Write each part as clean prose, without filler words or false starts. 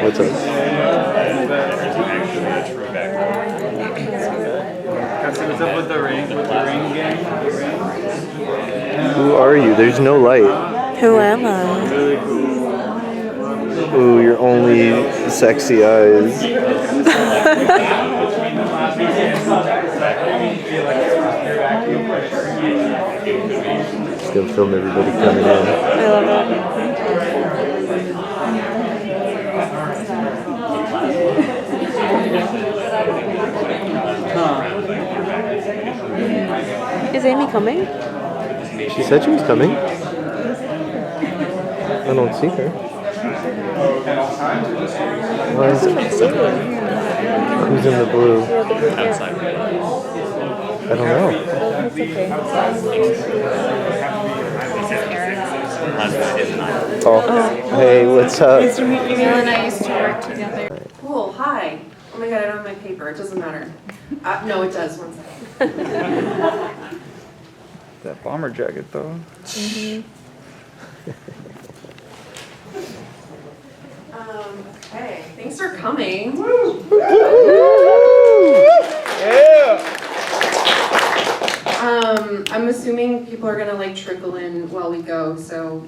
What's up? What's up with the ring game? Who are you? There's no light. Who am I? Really cool. Ooh, your only sexy eyes. Just gonna film everybody coming in. I love it. Is Amy coming? She said she was coming. I don't see her. Why is it? Who's in the blue? Outside. I don't know. Oh, hey, what's up? Nice to meet you. Neil and I used to work together. Cool, hi. Oh my god, I don't have my paper. It doesn't matter. No, it does. One second. That bomber jacket, though. Okay, thanks for coming. Yeah! I'm assuming people are gonna like trickle in while we go, so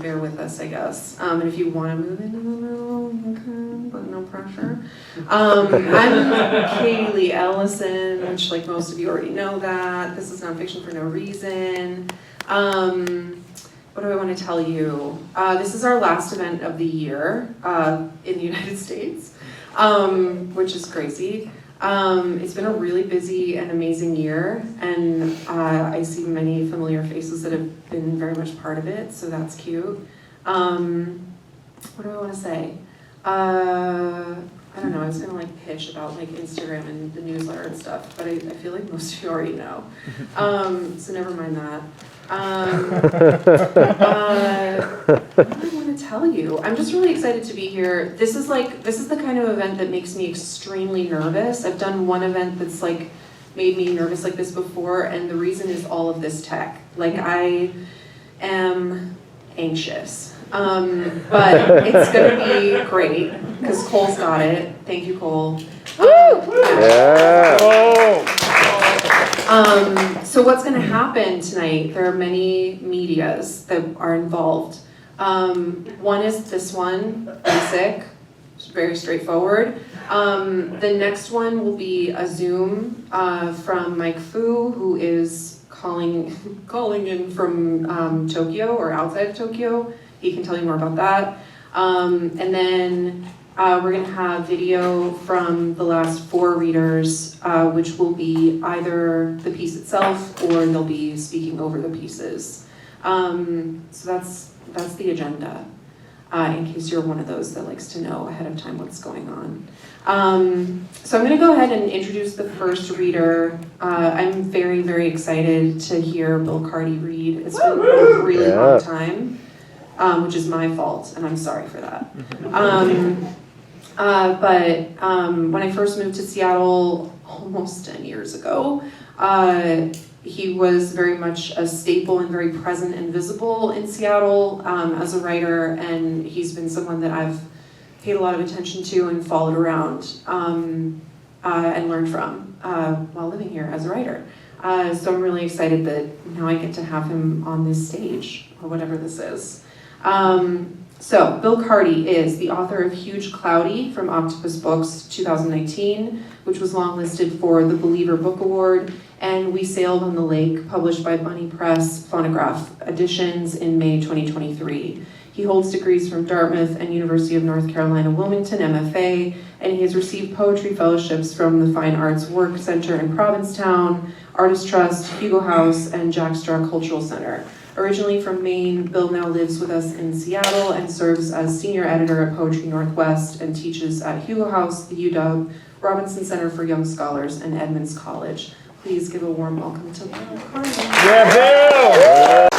bear with us, I guess. And if you want to move into the middle, you can, but no pressure. I'm Kaylee Ellison, which like most of you already know that. This is Nonfiction for No Reason. What do I want to tell you? This is our last event of the year in the United States, which is crazy. It's been a really busy and amazing year, and I see many familiar faces that have been very much part of it, so that's cute. What do I want to say? I don't know, I was going to like pitch about like Instagram and the newsletter and stuff, but I feel like most of you already know. So never mind that. What do I want to tell you? I'm just really excited to be here. This is the kind of event that makes me extremely nervous. I've done one event that's like made me nervous like this before, and the reason is all of this tech. Like I am anxious. But it's gonna be great because Cole's got it. Thank you, Cole. Yeah. So what's gonna happen tonight? There are many medias that are involved. One is this one, basic, very straightforward. The next one will be a Zoom from Mike Fu, who is calling in from Tokyo or outside of Tokyo. He can tell you more about that. And then we're gonna have video from the last 4 readers, which will be either the piece itself or they'll be speaking over the pieces. So that's the agenda, in case you're one of those that likes to know ahead of time what's going on. So I'm gonna go ahead and introduce the first reader. I'm very, very excited to hear Bill Carty read. It's been a really long time. Which is my fault, and I'm sorry for that. But when I first moved to Seattle almost 10 years ago, he was very much a staple and very present and visible in Seattle as a writer, and he's been someone that I've paid a lot of attention to and followed around and learned from while living here as a writer. So I'm really excited that now I get to have him on this stage, or whatever this is. So Bill Carty is the author of Huge Cloudy from Octopus Books 2019, which was longlisted for the Believer Book Award, and We Sailed on the Lake, published by Bunny Press Phonograph Editions in May 2023. He holds degrees from Dartmouth and University of North Carolina Wilmington, MFA, and he has received poetry fellowships from the Fine Arts Work Center in Provincetown, Artist Trust, Hugo House, and Jack Straw Cultural Center. Originally from Maine, Bill now lives with us in Seattle and serves as senior editor at Poetry Northwest and teaches at Hugo House, the UW, Robinson Center for Young Scholars, and Edmonds College. Please give a warm welcome to Bill Carty. Yeah, Bill!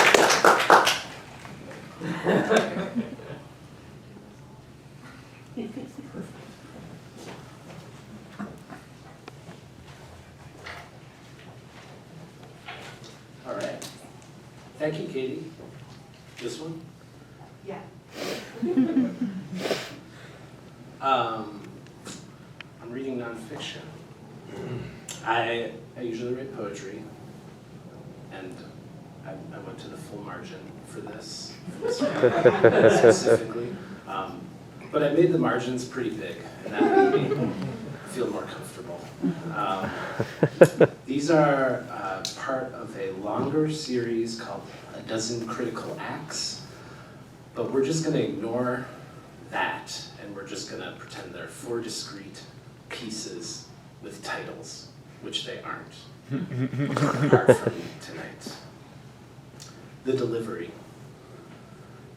All right. Thank you, Katie. This one? Yeah. I usually write poetry, and I went to the full margin for this specifically. But I made the margins pretty big, and that made me feel more comfortable. These are part of a longer series called A Dozen Critical Acts, but we're just going to ignore that, and we're just going to pretend they're 4 discrete pieces with titles, which they aren't, apart from tonight. The delivery.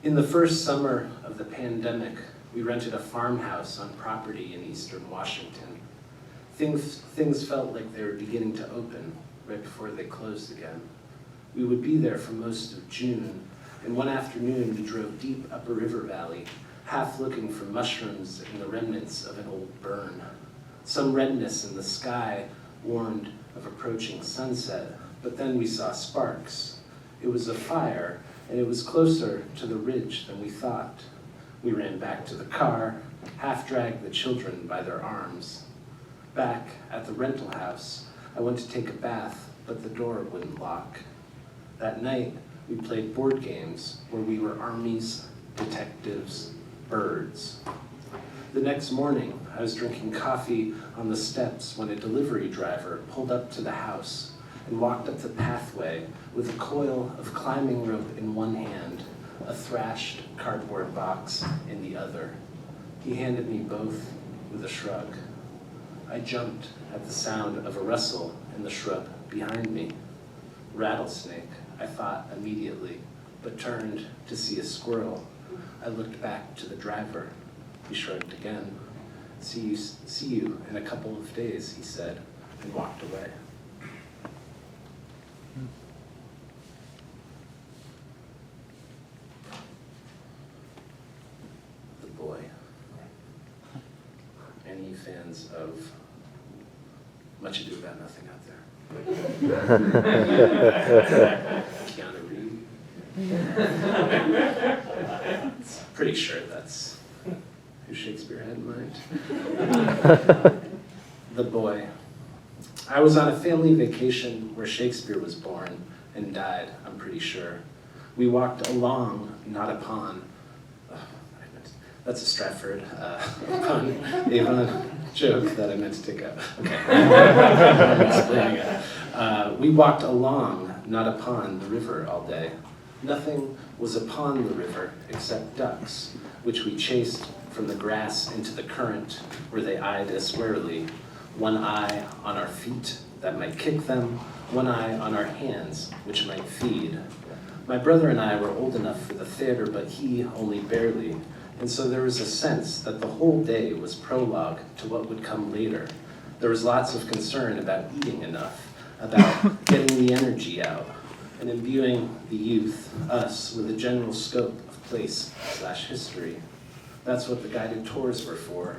In the first summer of the pandemic, we rented a farmhouse on property in eastern Washington. Things felt like they were beginning to open right before they closed again. We would be there for most of June, and one afternoon we drove deep up a river valley, half looking for mushrooms in the remnants of an old burn. Some redness in the sky warned of approaching sunset, but then we saw sparks. It was a fire, and it was closer to the ridge than we thought. We ran back to the car, half-dragged the children by their arms. Back at the rental house, I went to take a bath, but the door wouldn't lock. That night, we played board games where we were armies, detectives, birds. The next morning, I was drinking coffee on the steps when a delivery driver pulled up to the house and walked up the pathway with a coil of climbing rope in one hand, a thrashed cardboard box in the other. He handed me both with a shrug. I jumped at the sound of a rustle in the shrub behind me. Rattlesnake, I thought immediately, but turned to see a squirrel. I looked back to the driver. He shrugged again. See you in a couple of days, he said, and walked away. The Boy. Any fans of Much Ado About Nothing out there? Keanu Reeves? Pretty sure that's who Shakespeare had in mind. The Boy. I was on a family vacation where Shakespeare was born and died, I'm pretty sure. We walked along, not upon. That's a Stratford pun, Avon joke that I meant to take up. Okay, I'm explaining it. We walked along, not upon, the river all day. Nothing was upon the river except ducks, which we chased from the grass into the current, where they eyed us warily. One eye on our feet that might kick them, one eye on our hands, which might feed. My brother and I were old enough for the theater, but he only barely. And so there was a sense that the whole day was prologue to what would come later. There was lots of concern about eating enough, about getting the energy out, and imbuing the youth, us, with a general scope of place/history. That's what the guided tours were for.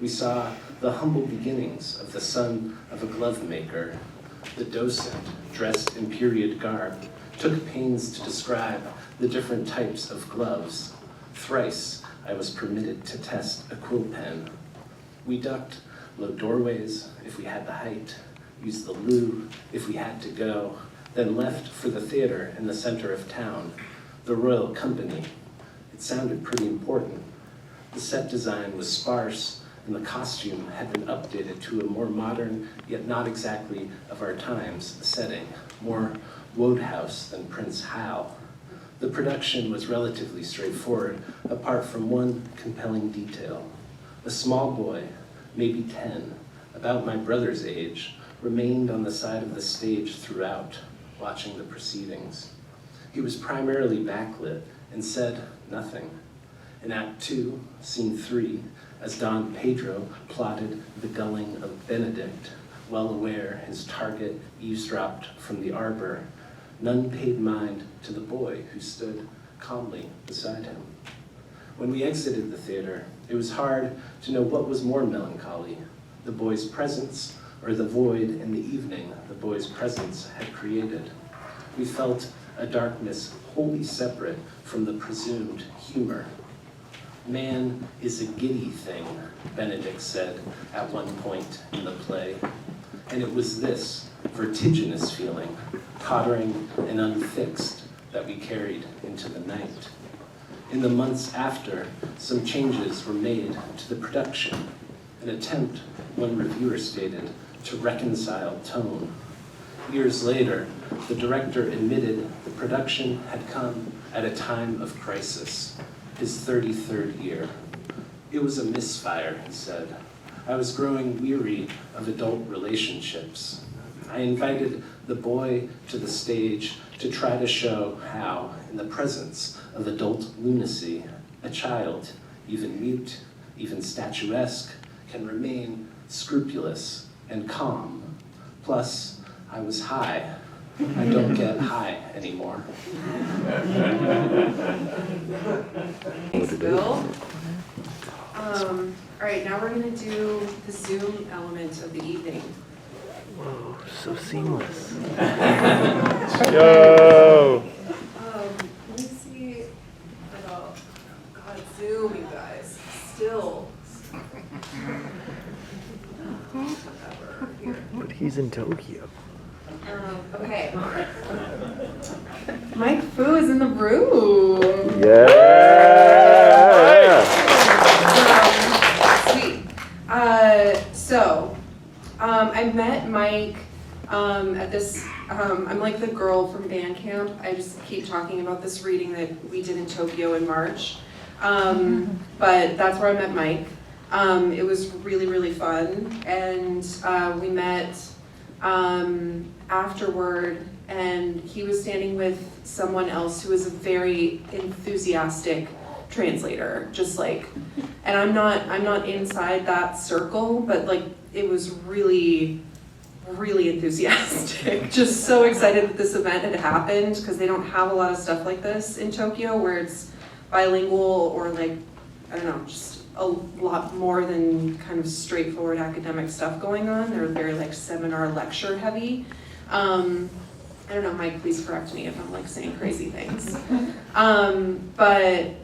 We saw the humble beginnings of the son of a glove maker. The docent, dressed in period garb, took pains to describe the different types of gloves. Thrice I was permitted to test a quill pen. We ducked low doorways if we had the height, used the loo if we had to go, then left for the theater in the center of town, the Royal Company. It sounded pretty important. The set design was sparse, and the costume had been updated to a more modern, yet not exactly of our times, setting, more Wodehouse than Prince Hal. The production was relatively straightforward, apart from one compelling detail. A small boy, maybe 10, about my brother's age, remained on the side of the stage throughout, watching the proceedings. He was primarily backlit and said nothing. In Act 2, Scene 3, as Don Pedro plotted the gulling of Benedict, well aware his target eavesdropped from the arbor, none paid mind to the boy who stood calmly beside him. When we exited the theater, it was hard to know what was more melancholy, the boy's presence or the void in the evening the boy's presence had created. We felt a darkness wholly separate from the presumed humor. Man is a giddy thing, Benedict said at one point in the play. And it was this vertiginous feeling, tottering and unfixed, that we carried into the night. In the months after, some changes were made to the production, an attempt, one reviewer stated, to reconcile tone. Years later, the director admitted the production had come at a time of crisis, his 33rd year. It was a misfire, he said. I was growing weary of adult relationships. I invited the boy to the stage to try to show how, in the presence of adult lunacy, a child, even mute, even statuesque, can remain scrupulous and calm. Plus, I was high. I don't get high anymore. Thanks, Bill. All right, now we're gonna do the Zoom element of the evening. Whoa, so seamless. Yo! Let me see about, God, Zoom, you guys, still. Whatever, here. But he's in Tokyo. Okay. Mike Fu is in the room. Yeah! Sweet. I met Mike at this, I'm like the girl from band camp. I just keep talking about this reading that we did in Tokyo in March. But that's where I met Mike. It was really, really fun. And we met afterward, and he was standing with someone else who was a very enthusiastic translator, just like, and I'm not inside that circle, but like it was really, really enthusiastic. Just so excited that this event had happened, because they don't have a lot of stuff like this in Tokyo where it's bilingual or like, I don't know, just a lot more than kind of straightforward academic stuff going on. They're very like seminar lecture heavy. I don't know, Mike, please correct me if I'm like saying crazy things. But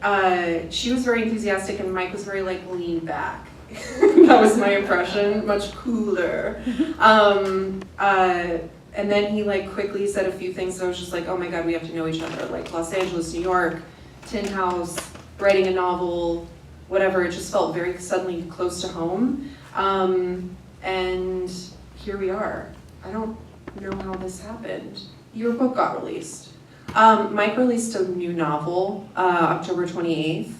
she was very enthusiastic and Mike was very like lean back. That was my impression, much cooler. And then he like quickly said a few things that I was just like, oh my God, we have to know each other. Like Los Angeles, New York, Tin House, writing a novel, whatever. It just felt very suddenly close to home. And here we are. I don't know how this happened. Your book got released. Mike released a new novel October 28th,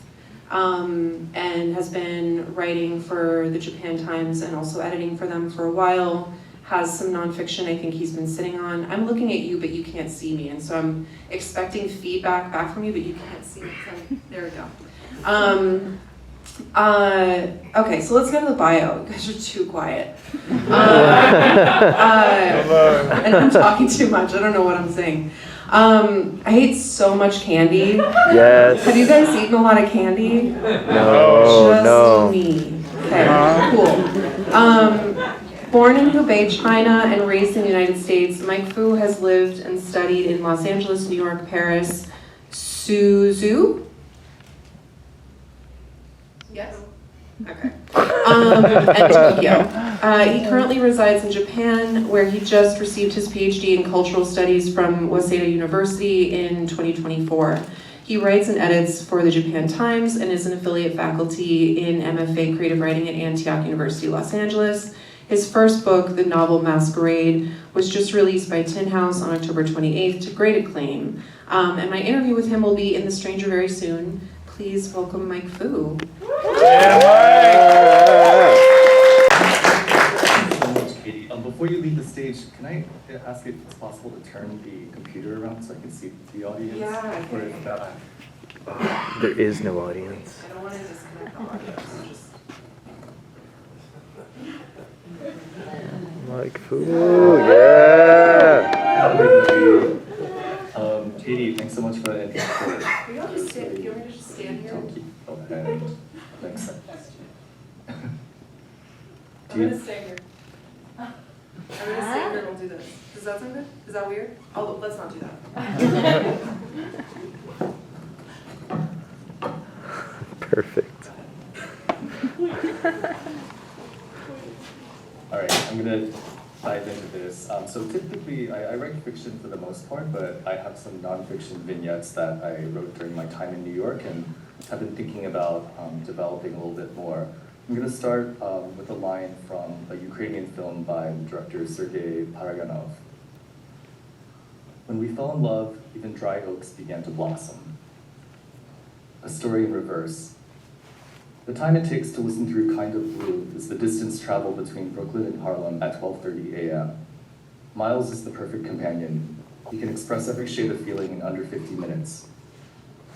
and has been writing for the Japan Times and also editing for them for a while. Has some nonfiction I think he's been sitting on. I'm looking at you, but you can't see me, and so I'm expecting feedback back from you, but you can't see me. So there we go. Okay, so let's go to the bio. You guys are too quiet. And I'm talking too much. I don't know what I'm saying. I ate so much candy. Yes. Have you guys eaten a lot of candy? No, Just no. me. Okay, cool. Born in Hubei, China, and raised in the United States, Mike Fu has lived and studied in Los Angeles, New York, Paris, Suzhou? Yes? Okay. And Tokyo. He currently resides in Japan, where he just received his PhD in cultural studies from Waseda University in 2024. He writes and edits for the Japan Times and is an affiliate faculty in MFA Creative Writing at Antioch University, Los Angeles. His first book, the novel Masquerade, was just released by Tin House on October 28th to great acclaim. And my interview with him will be in The Stranger very soon. Please welcome Mike Fu. Yeah, Thank you so much, Katie. Before you leave the stage, can I ask if it's possible to turn the computer around so I can see the audience? Yeah. Or if that, There is no audience. I don't want to disconnect the audio, so just... Like, ooh, yeah! Katie, thanks so much for that. You want me to stand, you want me to just stand here? Thank you. Oh, and thanks. I'm gonna stay here. I'm gonna stay here and we'll do this. Does that sound good? Is that weird? Oh, let's not do that. Perfect. All right, I'm gonna dive into this. So typically, I write fiction for the most part, but I have some nonfiction vignettes that I wrote during my time in New York and have been thinking about developing a little bit more. I'm going to start with a line from a Ukrainian film by director Sergei Paraganov. When we fell in love, even dry oaks began to blossom. A story in reverse. The time it takes to listen through Kind of Blue is the distance traveled between Brooklyn and Harlem at 12:30 a.m. Miles is the perfect companion. He can express every shade of feeling in under 50 minutes.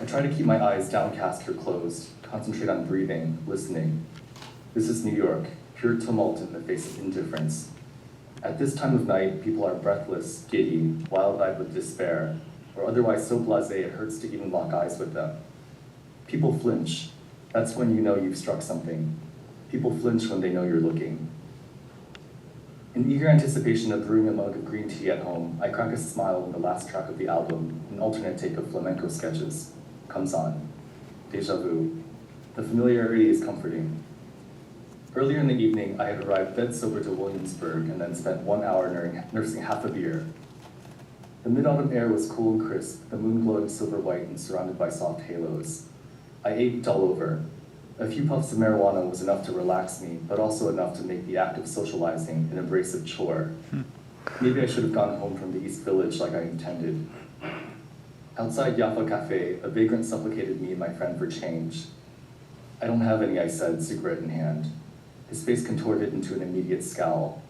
I try to keep my eyes downcast or closed, concentrate on breathing, listening. This is New York, pure tumult in the face of indifference. At this time of night, people are breathless, giddy, wild-eyed with despair, or otherwise so blasé it hurts to even lock eyes with them. People flinch. That's when you know you've struck something. People flinch when they know you're looking. In eager anticipation of brewing a mug of green tea at home, I crack a smile when the last track of the album, an alternate take of flamenco sketches, comes on. Deja vu. The familiarity is comforting. Earlier in the evening, I had arrived dead sober to Williamsburg and then spent 1 hour nursing half a beer. The mid-autumn air was cool and crisp, the moon glowing silver white and surrounded by soft halos. I ached all over. A few puffs of marijuana was enough to relax me, but also enough to make the act of socializing an abrasive chore. Maybe I should have gone home from the East Village like I intended. Outside Jaffa Cafe, a vagrant supplicated me and my friend for change. I don't have any, I said, cigarette in hand. His face contorted into an immediate scowl.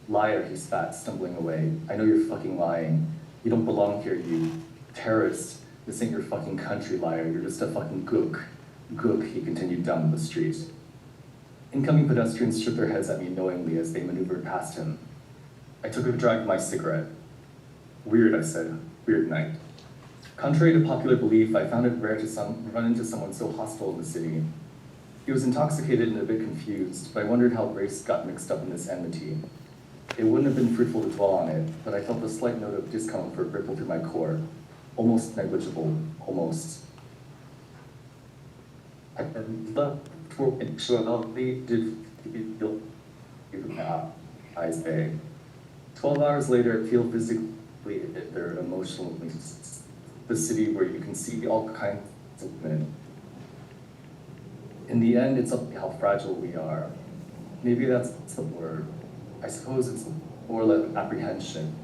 Liar, he spat, stumbling away. I know you're fucking lying. You don't belong here, you terrorist. This ain't your fucking country, liar. You're just a fucking gook. Gook, he continued down the street. Incoming pedestrians shook their heads at me knowingly as they maneuvered past him. I took a drag of my cigarette. Weird, I said. Weird night. Contrary to popular belief, I found it rare to run into someone so hostile in the city. He was intoxicated and a bit confused, but I wondered how race got mixed up in this enmity. It wouldn't have been fruitful to dwell on it, but I felt a slight note of discomfort ripple through my core. Almost negligible, almost. I left for actuality did feel eyes big. 12 hours later, feel physically there emotionally. The city where you can see all kinds of men. In the end, it's up to how fragile we are. Maybe that's the word. I suppose it's more like apprehension.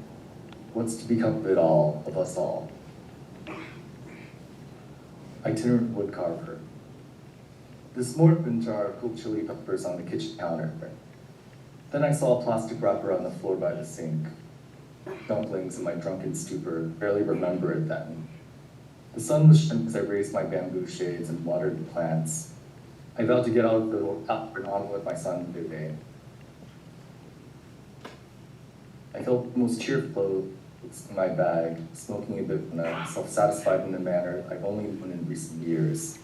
What's to become of it all, of us all? Itinerant woodcarver. This morning jar of cool chili peppers on the kitchen counter. Then I saw a plastic wrapper on the floor by the sink. Dumplings in my drunken stupor, barely remember it then. The sun was shining as I raised my bamboo shades and watered the plants. I vowed to get out of the out and on with my son today. I felt most cheerful in my bag, smoking a bit self-satisfied in a manner I've only known in recent years.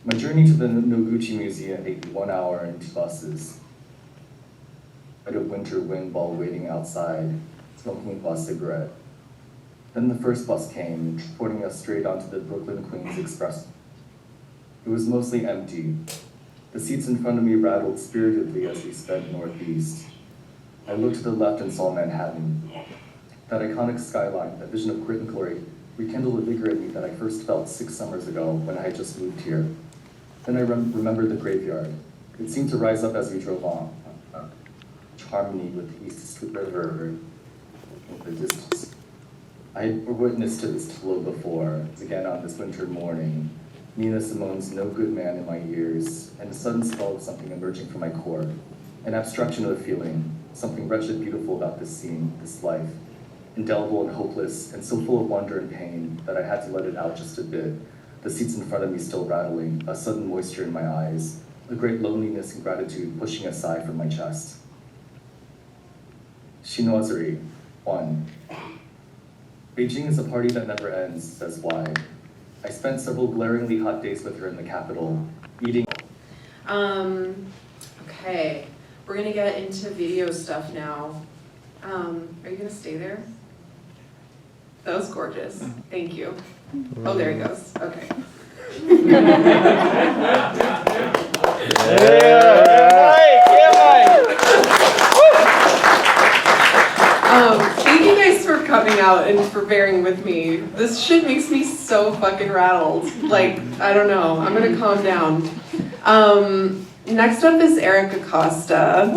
My journey to the Noguchi Museum ate me 1 hour and 2 buses. I had a winter wind while waiting outside, smoking a cigarette. Then the first bus came, transporting us straight onto the Brooklyn-Queens Express. It was mostly empty. The seats in front of me rattled spiritedly as we sped northeast. I looked to the left and saw Manhattan. That iconic skyline, that vision of grit and glory, rekindled a vigor in me that I first felt 6 summers ago when I had just moved here. Then I remembered the graveyard. It seemed to rise up as we drove on, harmony with the East River in the distance. I had witnessed to this flow before, again on this winter morning. Nina Simone's No Good Man in my ears, and a sudden spell of something emerging from my core. An abstraction of a feeling, something wretched beautiful about this scene, this life. Indelible and hopeless, and so full of wonder and pain that I had to let it out just a bit. The seats in front of me still rattling, a sudden moisture in my eyes, a great loneliness and gratitude pushing a sigh from my chest. Chinoiserie, 1. Beijing is a party that never ends, says why. I spent several glaringly hot days with her in the capital, eating. Okay, we're gonna get into video stuff now. Are you gonna stay there? That was gorgeous, thank you. Oh, there he goes, okay. out and for bearing with me. This shit makes me so fucking rattled. Like, I don't know. I'm gonna calm down. Next up is Eric Acosta.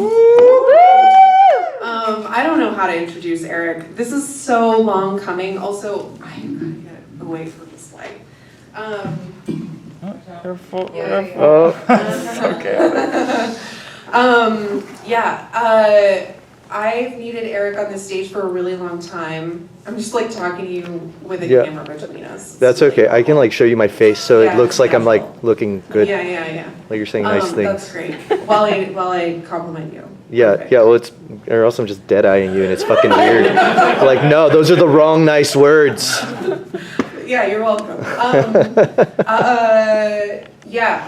I don't know how to introduce Eric. This is so long coming. Also, I gotta get away from this light. Careful. Yeah, Oh, it's okay. I've needed Eric on this stage for a really long time. I'm just like talking to you with a Yeah. camera between us. That's It's really okay. I can like show you my face so Yeah, it looks like I'm like looking good. Yeah. Like you're saying nice That's things. great. While I compliment you. Yeah, Perfect. yeah. Well, it's or else I'm just dead eyeing you and it's fucking weird. Like no, those are the wrong nice words. Yeah, you're welcome.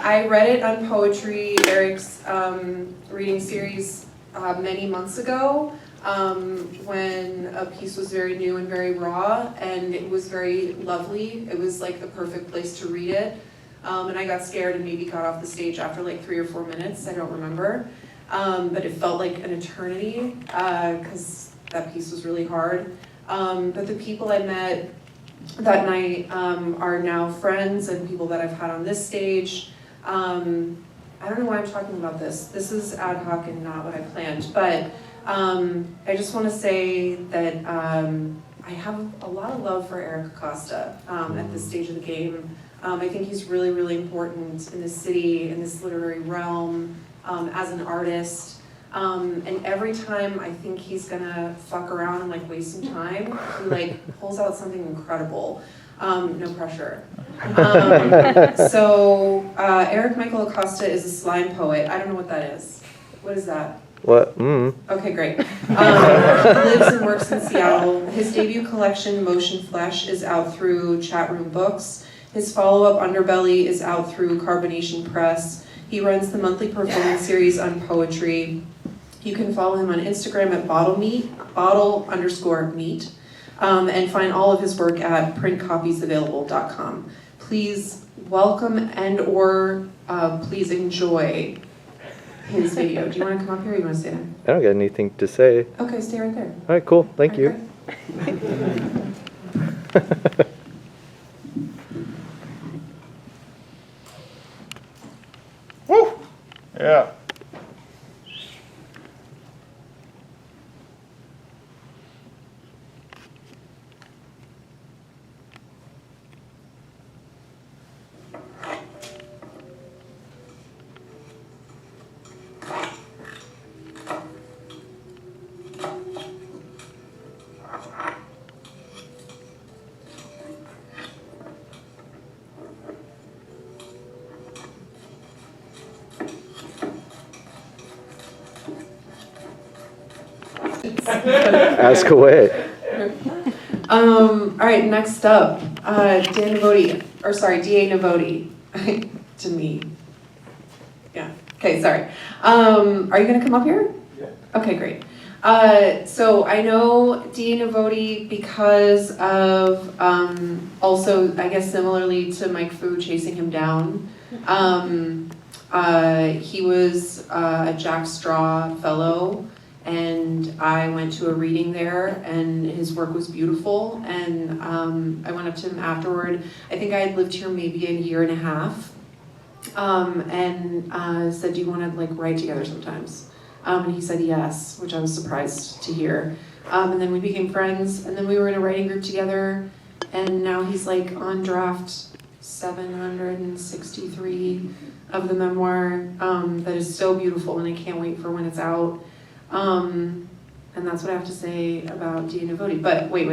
I read it on Poetry, Eric's reading series many months ago when a piece was very new and very raw, and it was very lovely. It was like the perfect place to read it. And I got scared and maybe got off the stage after like 3 or 4 minutes, I don't remember. But it felt like an eternity because that piece was really hard. But the people I met that night are now friends and people that I've had on this stage. I don't know why I'm talking about this. This is ad hoc and not what I planned, but I just want to say that I have a lot of love for Eric Acosta at this stage of the game. I think he's really, really important in this city, in this literary realm, as an artist. And every time I think he's gonna fuck around and like waste some time, he like pulls out something incredible. No pressure. Eric Michael Acosta is a slime poet. I don't know what that is. What is that? What? Okay, great. He lives and works in Seattle. His debut collection, Motion Flesh, is out through Chatroom Books. His follow-up, Underbelly, is out through Carbonation Press. He runs the monthly performance series on Poetry. You can follow him on Instagram at bottle_meat, and find all of his work at printcopiesavailable.com. Please welcome and/or please enjoy his video. Do you want to come up here or you want to stay there? I don't got anything to say. Okay, stay right there. All right, cool. Thank you. Woo! Yeah. Ask away. All right, next up, Dan Navoti, or sorry, D.A. Navoti, to me. Yeah, okay, sorry. Are you gonna come up here? Yeah. Okay, great. So I know D.A. Navoti because of, also, I guess similarly to Mike Fu chasing him down. He was a Jack Straw fellow, and I went to a reading there, and his work was beautiful, and I went up to him afterward. I think I had lived here maybe a year and a half, and said, do you want to like write together sometimes? And he said yes, which I was surprised to hear. And then we became friends, and then we were in a writing group together, and now he's like on draft 763 of the memoir that is so beautiful, and I can't wait for when it's out. And that's what I have to say about D.A. Navoti. But wait.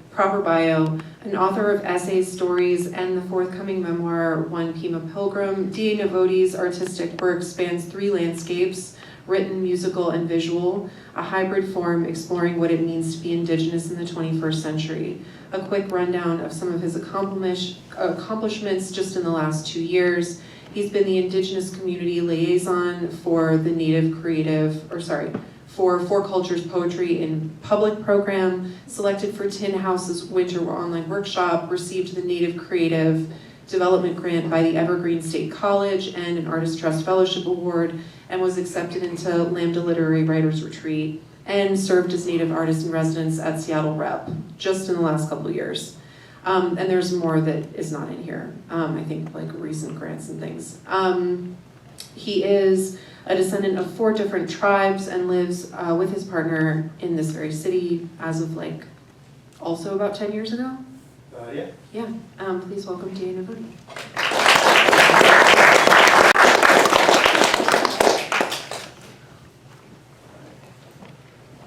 Proper bio, an author of essays, stories, and the forthcoming memoir, One Pima Pilgrim. D.A. Navoti's artistic work spans 3 landscapes, written, musical, and visual, a hybrid form exploring what it means to be Indigenous in the 21st century. A quick rundown of some of his accomplishments just in the last 2 years. He's been the Indigenous community liaison for the for Four Cultures Poetry in Public program, selected for Tin House's Winter Online Workshop, received the Native Creative Development Grant by the Evergreen State College and an Artist Trust Fellowship Award, and was accepted into Lambda Literary Writers Retreat and served as Native Artist in Residence at Seattle Rep just in the last couple of years. And there's more that is not in here. I think like recent grants and things. He is a descendant of 4 different tribes and lives with his partner in this very city as of like also about 10 years ago. Yeah. Yeah, please welcome T.A. Nffnr.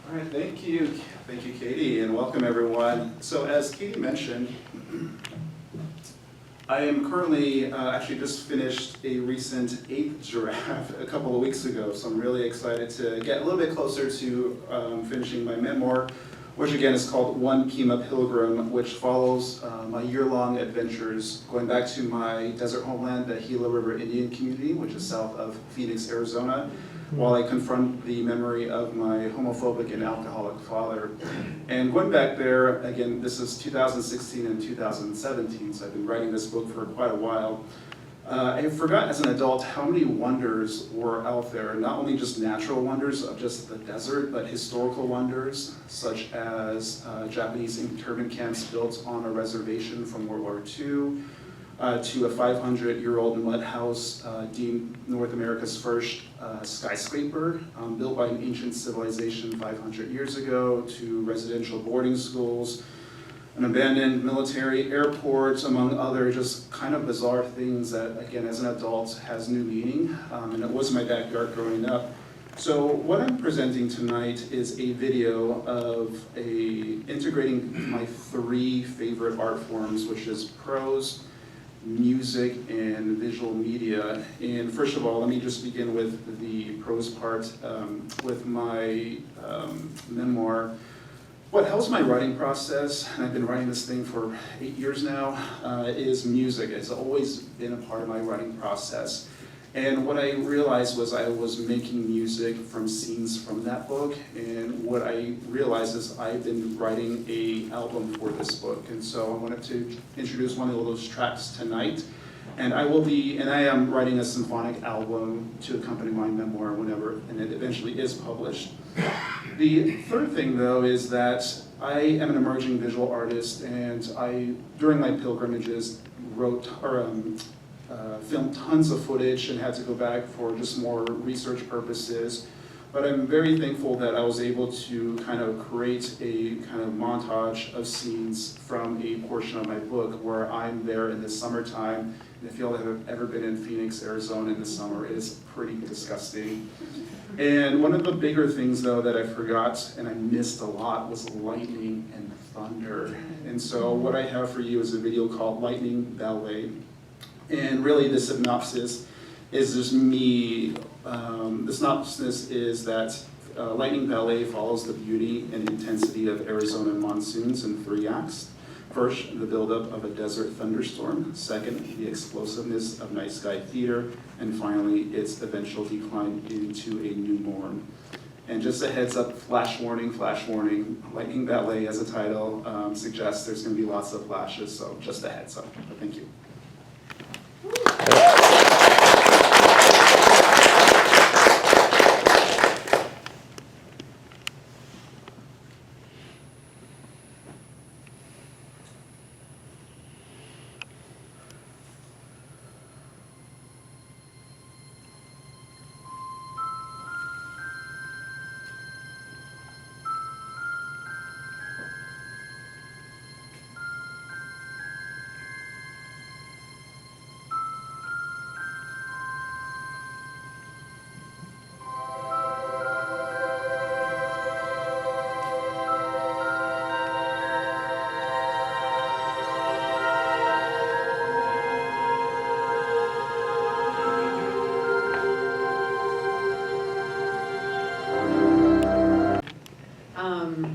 All right, thank you, Katie, and welcome everyone. So as Katie mentioned, I am currently actually just finished a recent 8th giraffe a couple of weeks ago, so I'm really excited to get a little bit closer to finishing my memoir, which again is called One Pima Pilgrim, which follows my year-long adventures going back to my desert homeland, the Gila River Indian community, which is south of Phoenix, Arizona, while I confront the memory of my homophobic and alcoholic father. And going back there, again, this is 2016 and 2017, so I've been writing this book for quite a while. I forgot as an adult how many wonders were out there, not only just natural wonders of just the desert, but historical wonders, such as Japanese internment camps built on a reservation from World War II, to a 500-year-old mud house deemed North America's first skyscraper, built by an ancient civilization 500 years ago, to residential boarding schools, an abandoned military airport, among other just kind of bizarre things that, again, as an adult has new meaning, and it was my backyard growing up. So what I'm presenting tonight is a video of integrating my 3 favorite art forms, which is prose, music, and visual media. And first of all, let me just begin with the prose part. With my memoir, what helps my writing process, and I've been writing this thing for 8 years now, is music. It's always been a part of my writing process. And what I realized was I was making music from scenes from that book, and what I realized is I've been writing an album for this book, and so I wanted to introduce one of those tracks tonight. And I am writing a symphonic album to accompany my memoir whenever, and it eventually is published. The third thing, though, is that I am an emerging visual artist, and I, during my pilgrimages, filmed tons of footage and had to go back for just more research purposes. But I'm very thankful that I was able to kind of create a kind of montage of scenes from a portion of my book where I'm there in the summertime. And if y'all have ever been in Phoenix, Arizona in the summer, it is pretty disgusting. And one of the bigger things, though, that I forgot and I missed a lot was lightning and thunder. And so what I have for you is a video called Lightning Ballet. And really the synopsis is just me, the synopsis is that Lightning Ballet follows the beauty and intensity of Arizona monsoons in 3 acts. First, the buildup of a desert thunderstorm. Second, the explosiveness of night sky theater. And finally, its eventual decline into a new morn. And just a heads up, flash warning, Lightning Ballet as a title suggests there's gonna be lots of flashes, so just a heads up, but thank you.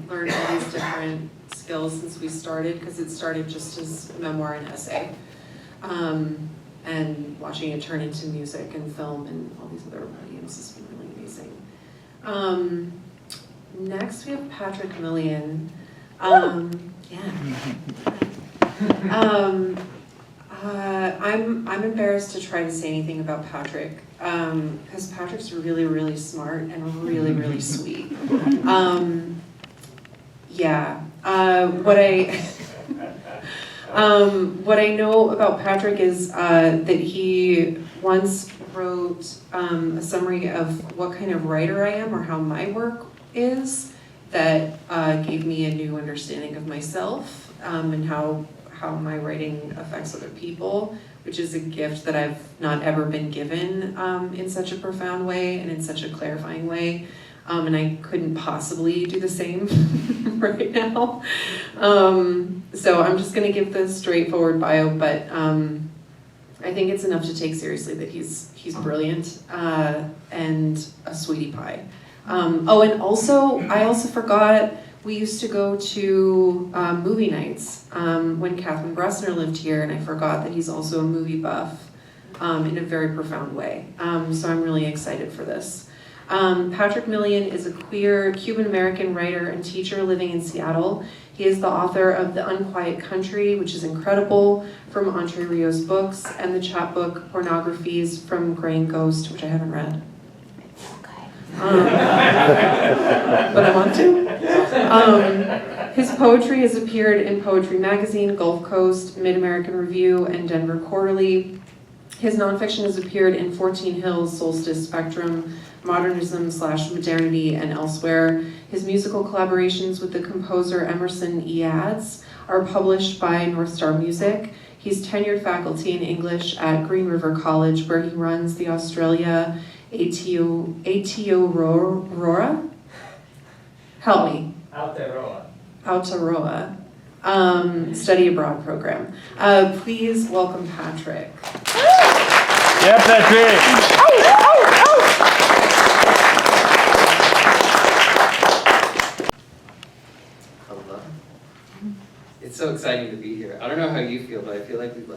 Learned all these different skills since we started, because it started just as a memoir and essay. And watching it turn into music and film and all these other mediums has been really amazing. Next we have Patrick Millian. I'm embarrassed to try to say anything about Patrick, because Patrick's really, really smart and really, really sweet. Yeah, what I know about Patrick is that he once wrote a summary of what kind of writer I am or how my work is that gave me a new understanding of myself and how my writing affects other people, which is a gift that I've not ever been given in such a profound way and in such a clarifying way. And I couldn't possibly do the same right now. So I'm just gonna give the straightforward bio, but I think it's enough to take seriously that he's brilliant and a sweetie pie. Oh, and also, I also forgot, we used to go to movie nights when Catherine Bressner lived here, and I forgot that he's also a movie buff in a very profound way. So I'm really excited for this. Patrick Millian is a queer Cuban-American writer and teacher living in Seattle. He is the author of The Unquiet Country, which is incredible, from Entre Rios Books, and the chapbook Pornographies from Graying Ghost, which I haven't read. But I want to. His poetry has appeared in Poetry Magazine, Gulf Coast, Mid-American Review, and Denver Quarterly. His nonfiction has appeared in 14 Hills, Solstice Spectrum, Modernism/Modernity, and elsewhere. His musical collaborations with the composer Emerson E. Adds are published by North Star Music. He's tenured faculty in English at Green River College, where he runs the Australia Aotearoa. Help me. Aotearoa. Study abroad program. Please welcome Patrick. Yeah, Patrick. Hello. It's so exciting to be here. I don't know how you feel, but I feel like we've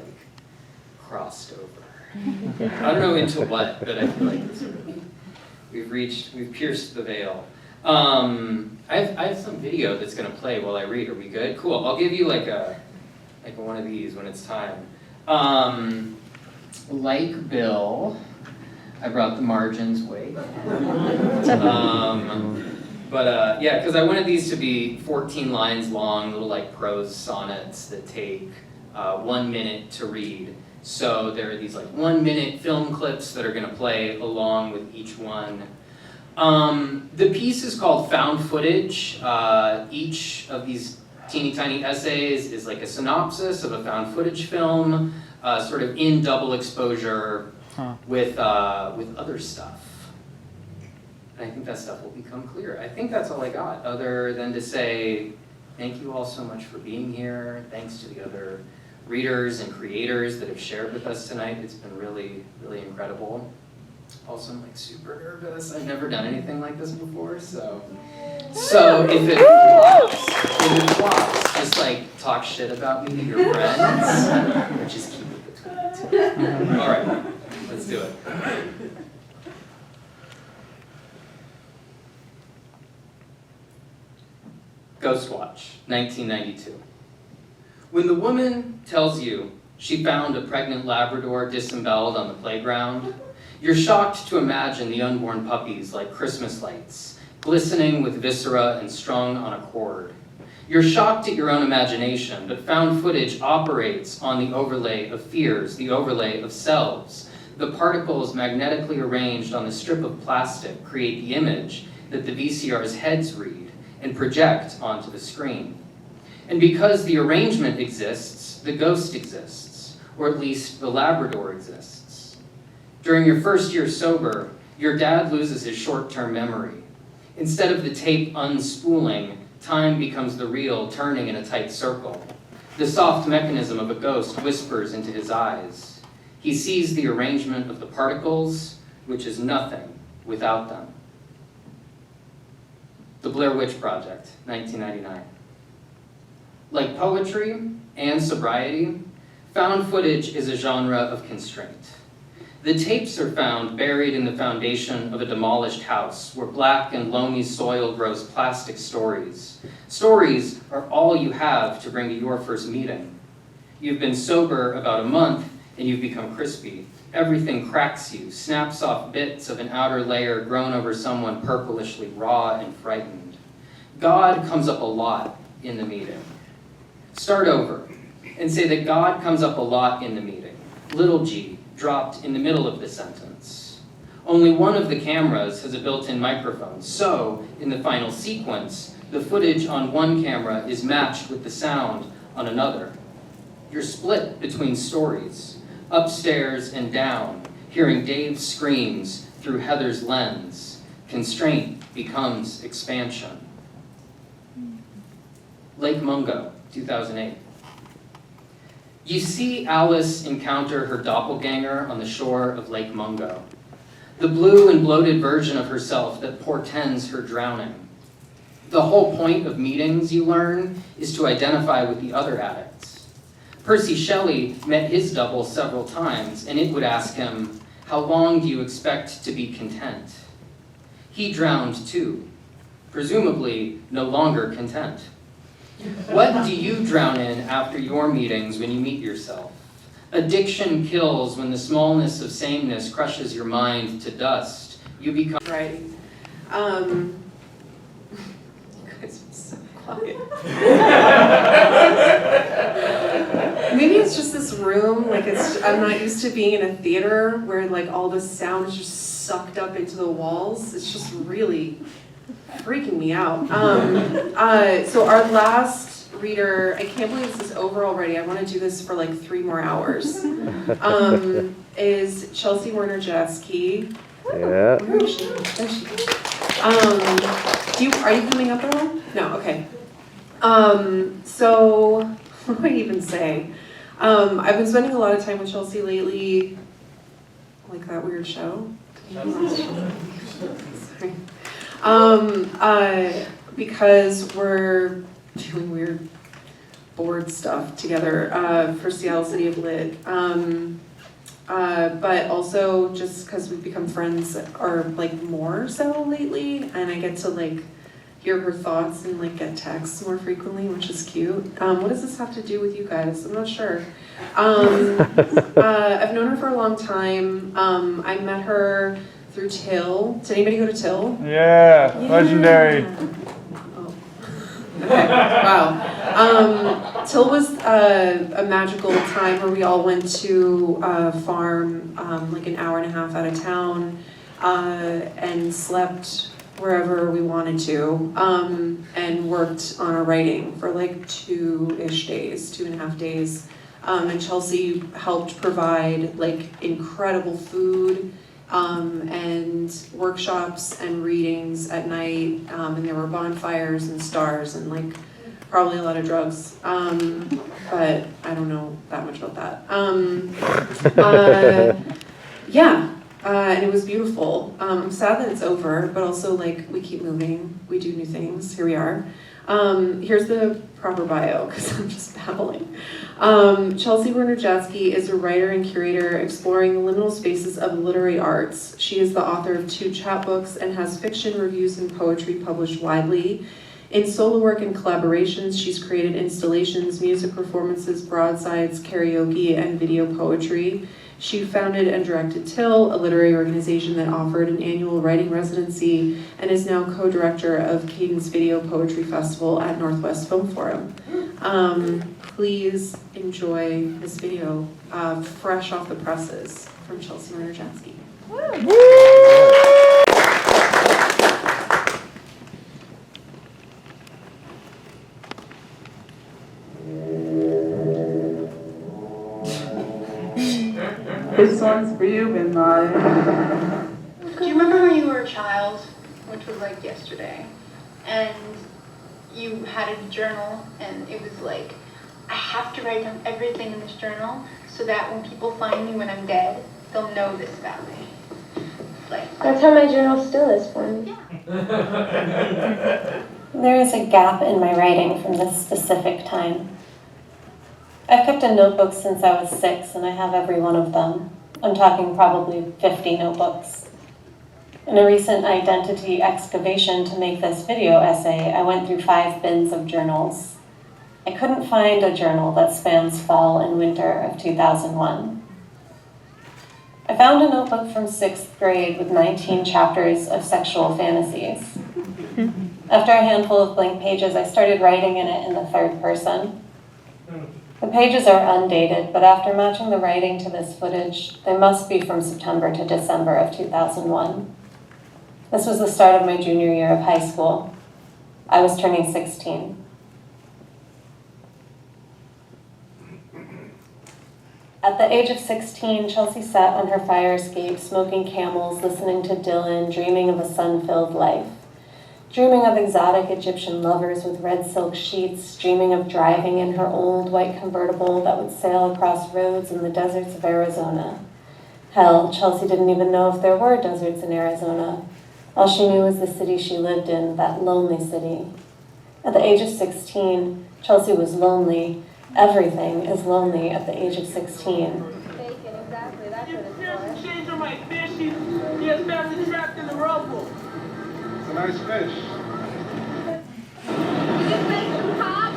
crossed over. I don't know into what, but I feel like we've pierced the veil. I have some video that's gonna play while I read. Are we good? Cool. I'll give you like one of these when it's time. Like Bill, I brought the margins. Wait. Yeah, because I wanted these to be 14 lines long, little prose sonnets that take 1 minute to read. So there are these 1 minute film clips that are gonna play along with each one. The piece is called Found Footage. Each of these teeny tiny essays is like a synopsis of a found footage film, sort of in double exposure with other stuff. And I think that stuff will become clear. I think that's all I got, other than to say thank you all so much for being here. Thanks to the other readers and creators that have shared with us tonight. It's been really, really incredible. Also, I'm super nervous. I've never done anything like this before, so if it flops, just talk shit about me to your friends, or just keep it between the two. All right, let's do it. Ghost Watch, 1992. When the woman tells you she found a pregnant Labrador disemboweled on the playground, you're shocked to imagine the unborn puppies like Christmas lights, glistening with viscera and strung on a cord. You're shocked at your own imagination, but found footage operates on the overlay of fears, the overlay of selves. The particles magnetically arranged on the strip of plastic create the image that the VCR's heads read and project onto the screen. And because the arrangement exists, the ghost exists, or at least the Labrador exists. During your first year sober, your dad loses his short-term memory. Instead of the tape unspooling, time becomes the reel turning in a tight circle. The soft mechanism of a ghost whispers into his eyes. He sees the arrangement of the particles, which is nothing without them. The Blair Witch Project, 1999. Like poetry and sobriety, found footage is a genre of constraint. The tapes are found buried in the foundation of a demolished house where black and loamy soil grows plastic stories. Stories are all you have to bring to your first meeting. You've been sober about a month, and you've become crispy. Everything cracks you, snaps off bits of an outer layer grown over someone purplishly raw and frightened. God comes up a lot in the meeting. Start over and say that God comes up a lot in the meeting. Little g dropped in the middle of the sentence. Only one of the cameras has a built-in microphone, so in the final sequence, the footage on one camera is matched with the sound on another. You're split between stories, upstairs and down, hearing Dave's screams through Heather's lens. Constraint becomes expansion. Lake Mungo, 2008. You see Alice encounter her doppelganger on the shore of Lake Mungo, the blue and bloated version of herself that portends her drowning. The whole point of meetings, you learn, is to identify with the other addicts. Percy Shelley met his double several times, and it would ask him, "How long do you expect to be content?" He drowned too, presumably no longer content. What do you drown in after your meetings when you meet yourself? Addiction kills when the smallness of sameness crushes your mind to dust. You become... Right. You guys are so quiet. Maybe it's just this room, like I'm not used to being in a theater where like all the sound is just sucked up into the walls. It's just really freaking me out. So our last reader, I can't believe this is over already. I want to do this for like 3 more hours. Is Chelsea Werner-Jatzky. Yeah. Where is she? There she is. Are you coming up at all? No, okay. So what do I even say? I've been spending a lot of time with Chelsea lately. Like that weird show? Sorry. Because we're doing weird board stuff together for Seattle City of Lit. But also just because we've become friends or like more so lately, and I get to like hear her thoughts and like get texts more frequently, which is cute. What does this have to do with you guys? I'm not sure. I've known her for a long time. I met her through Till. Did anybody go to Till? Yeah, legendary. Oh. Okay, wow. Till was a magical time where we all went to a farm like an hour and a half out of town and slept wherever we wanted to and worked on our writing for like 2-ish days, 2.5 days. And Chelsea helped provide like incredible food and workshops and readings at night, and there were bonfires and stars and like probably a lot of drugs, but I don't know that much about that. And it was beautiful. I'm sad that it's over, but also like we keep moving, we do new things, here we are. Here's the proper bio, because I'm just babbling. Chelsea Werner-Jatzky is a writer and curator exploring the liminal spaces of the literary arts. She is the author of 2 chapbooks and has fiction, reviews, and poetry published widely. In solo work and collaborations, she's created installations, music performances, broadsides, karaoke, and video poetry. She founded and directed Till, a literary organization that offered an annual writing residency, and is now co-director of Cadence Video Poetry Festival at Northwest Film Forum. Please enjoy this video, fresh off the presses, from Chelsea Werner-Jatzky. This one's for you, Bin Laden. Do you remember when you were a child, which was like yesterday, and you had a journal and it was like, I have to write down everything in this journal so that when people find me when I'm dead, they'll know this about me. Like, that's how my journal still is for me. Yeah. There is a gap in my writing from this specific time. I've kept a notebook since I was 6, and I have every one of them. I'm talking probably 50 notebooks. In a recent identity excavation to make this video essay, I went through 5 bins of journals. I couldn't find a journal that spans fall and winter of 2001. I found a notebook from 6th grade with 19 chapters of sexual fantasies. After a handful of blank pages, I started writing in it in the third person. The pages are undated, but after matching the writing to this footage, they must be from September to December of 2001. This was the start of my junior year of high school. I was turning 16. At the age of 16, Chelsea sat on her fire escape, smoking Camels, listening to Dylan, dreaming of a sun-filled life. Dreaming of exotic Egyptian lovers with red silk sheets, dreaming of driving in her old white convertible that would sail across roads in the deserts of Arizona. Hell, Chelsea didn't even know if there were deserts in Arizona. All she knew was the city she lived in, that lonely city. At the age of 16, Chelsea was lonely. Everything is lonely at the age of 16. Bacon, exactly, that's what it's for. Change on my fish. He has barely trapped in the rubble. It's a nice fish. We just made some cops,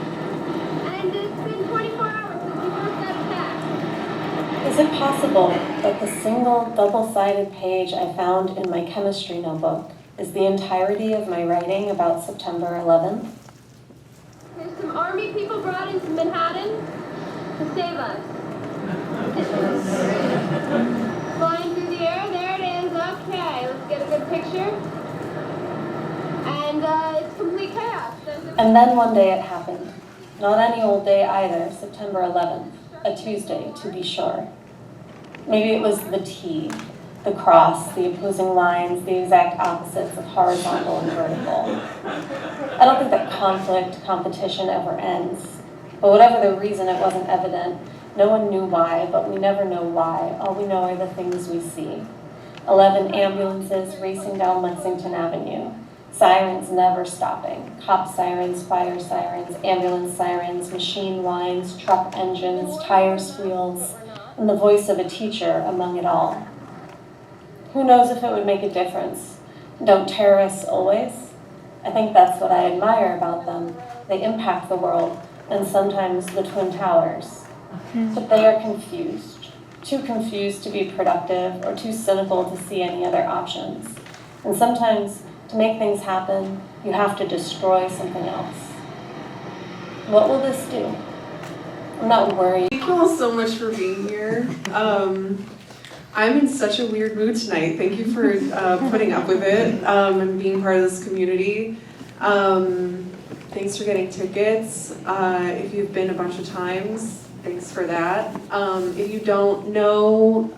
and it's been 24 hours since we first got attacked. Is it possible that the single double-sided page I found in my chemistry notebook is the entirety of my writing about September 11th? There's some army people brought into Manhattan to save us. Flying through the air, there it is. Okay, let's get a good picture. And it's complete chaos. And then one day it happened. Not any old day either, September 11th, a Tuesday to be sure. Maybe it was the T, the cross, the opposing lines, the exact opposites of horizontal and vertical. I don't think that conflict, competition ever ends. But whatever the reason, it wasn't evident. No one knew why, but we never know why. All we know are the things we see. 11 ambulances racing down Lexington Avenue. Sirens never stopping. Cop sirens, fire sirens, ambulance sirens, machine whines, truck engines, tire squeals, and the voice of a teacher among it all. Who knows if it would make a difference? Don't terrorists always? I think that's what I admire about them. They impact the world, and sometimes the Twin Towers. But they are confused. Too confused to be productive, or too cynical to see any other options. And sometimes, to make things happen, you have to destroy something else. What will this do? I'm not worried. Thank you all so much for being here. I'm in such a weird mood tonight. Thank you for putting up with it and being part of this community. Thanks for getting tickets. If you've been a bunch of times, thanks for that. If you don't know,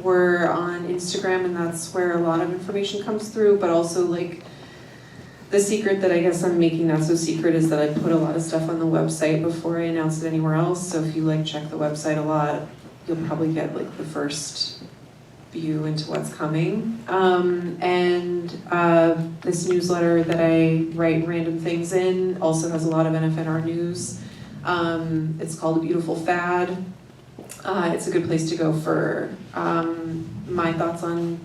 we're on Instagram, and that's where a lot of information comes through, but also like the secret that I guess I'm making not so secret is that I put a lot of stuff on the website before I announce it anywhere else. So if you like check the website a lot, you'll probably get like the first view into what's coming. This newsletter that I write random things in also has a lot of Nffnr news. It's called A Beautiful Fad. It's a good place to go for my thoughts on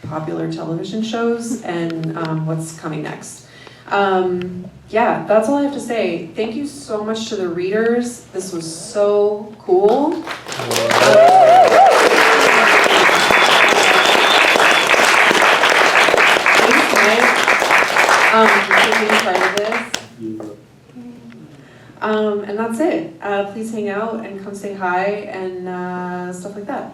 popular television shows and what's coming next. Yeah, that's all I have to say. Thank you so much to the readers. This was so cool. Thanks, Mike, for being part of this. And that's it. Please hang out and come say hi and stuff like that.